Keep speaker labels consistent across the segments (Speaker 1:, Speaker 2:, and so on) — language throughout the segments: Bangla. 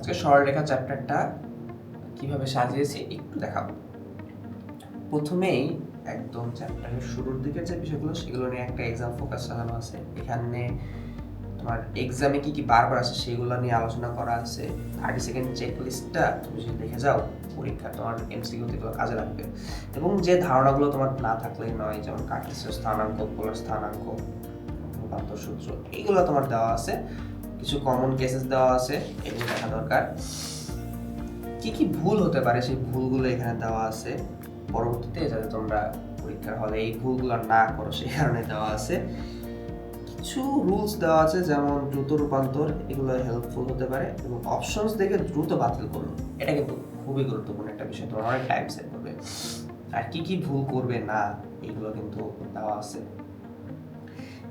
Speaker 1: আজকে সরলরেখা চ্যাপ্টারটা কিভাবে সাজিয়েছি একটু দেখাবো। প্রথমেই একদম চ্যাপ্টারের শুরুর দিকে যে বিষয়গুলো সেগুলো নিয়ে একটা এক্সাম ফোকাস সাজানো আছে। এখানে তোমার এক্সামে কি কি বারবার আছে সেগুলো নিয়ে আলোচনা করা আছে। 30 সেকেন্ড চেক লিস্টটা তুমি যদি দেখে যাও পরীক্ষা তোমার এমসিকিউতে এগুলো কাজে লাগবে। এবং যে ধারণাগুলো তোমার না থাকলেই নয়, যেমন কার্টেসীয় স্থানাঙ্ক, পোলার স্থানাঙ্ক, রূপান্তর সূত্র, এইগুলো তোমার দেওয়া আছে। কিছু কমন কেসেস দেওয়া আছে, এগুলো দেখা দরকার। কি কি ভুল হতে পারে সেই ভুলগুলো এখানে দেওয়া আছে পরবর্তীতে, যাতে তোমরা পরীক্ষার হলে এই ভুলগুলো না করো সেই কারণে দেওয়া আছে। কিছু রুলস দেওয়া আছে, যেমন দ্রুত রূপান্তর, এগুলো হেল্পফুল হতে পারে। এবং অপশনস দেখে দ্রুত বাতিল করো, এটা কিন্তু খুবই গুরুত্বপূর্ণ একটা বিষয়, তোমার অনেক টাইম সেভ করবে। আর কি কি ভুল করবে না এগুলো কিন্তু দেওয়া আছে।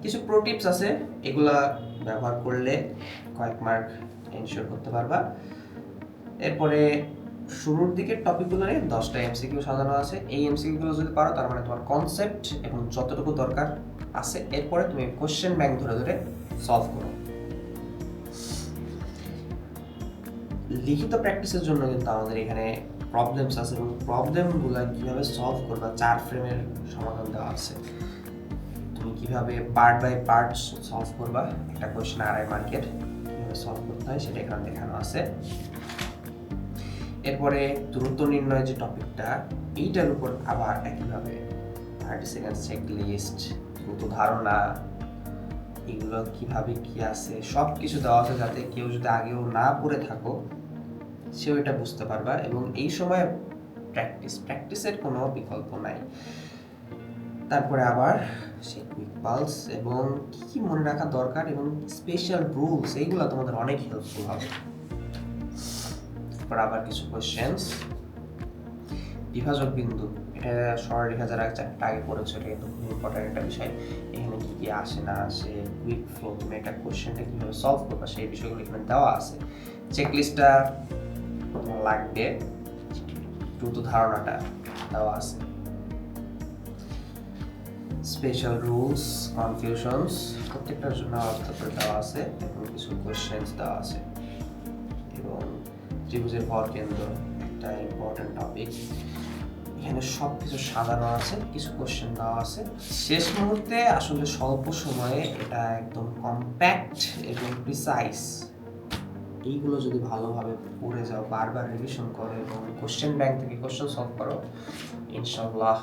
Speaker 1: কিছু প্রো টিপস আছে, এগুলা ব্যবহার করলে কয়েক মার্ক এনশিওর করতে পারবা। এরপরে শুরুর দিকের টপিকগুলো নিয়ে 10টা এমসিকিউ সাজানো আছে। এই এমসিকিউগুলো যদি পারো তার মানে তোমার কনসেপ্ট এবং যতটুকু দরকার আছে। এরপরে তুমি কোশ্চেন ব্যাংক ধরে ধরে সলভ করো। লিখিত প্র্যাকটিসের জন্য কিন্তু আমাদের এখানে প্রবলেমস আছে, এবং প্রবলেমগুলো কীভাবে সলভ করবা 4 ফ্রেমের সমাধান দেওয়া আছে। তুমি কীভাবে পার্ট বাই পার্ট সলভ করবা, একটা কোশ্চেন 2.5 মার্কের কীভাবে সলভ করতে হয় সেটা এখানে দেখানো আছে। এরপরে দূরত্ব নির্ণয় যে টপিকটা, এইটার উপর আবার একইভাবে 30 সেকেন্ড চেক লিস্ট, দ্রুত ধারণা, এগুলো কিভাবে কি আছে সব কিছু দেওয়া আছে, যাতে কেউ যদি আগেও না পড়ে থাকো সেও এটা বুঝতে পারবা। এবং এই সময় প্র্যাকটিসের কোনো বিকল্প নাই। তারপরে আবার সেই কুইক পালস এবং কি কি মনে রাখা দরকার এবং স্পেশাল রুলস, এইগুলো তোমাদের অনেক হেল্পফুল হবে। তারপর আবার কিছু কোশ্চেন্স। বিভাজক বিন্দু, এটা সরলরেখা যারা চ্যাপ্টার আগে পড়েছো, এটা কিন্তু খুব ইম্পর্টেন্ট একটা বিষয়। এখানে কি কি আসে না আসে, কুইক ফ্লো, তুমি একটা কোশ্চেনটা কীভাবে সলভ করবা সেই বিষয়গুলো এখানে দেওয়া আছে। চেকলিস্টটা তোমার লাগবে, দ্রুত ধারণাটা দেওয়া আছে। স্পেশাল রুলস, কনফিউশনস, প্রত্যেকটার জন্য আলাদা করে দেওয়া আছে এবং কিছু কোশ্চেন্স দেওয়া আছে। এবং ত্রিভুজের ভর কেন্দ্র, একটা ইম্পর্টেন্ট টপিক, এখানে সব কিছু সাজানো আছে, কিছু কোশ্চেন দেওয়া আছে। শেষ মুহূর্তে আসলে স্বল্প সময়ে এটা একদম কম্প্যাক্ট এবং প্রিসাইজ, এইগুলো যদি ভালোভাবে পড়ে যাও, বারবার রিভিশন করো এবং কোশ্চেন ব্যাংক থেকে কোশ্চেন সলভ করো, ইনশাআল্লাহ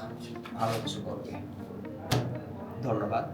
Speaker 1: ভালো কিছু করবে। ধন্যবাদ।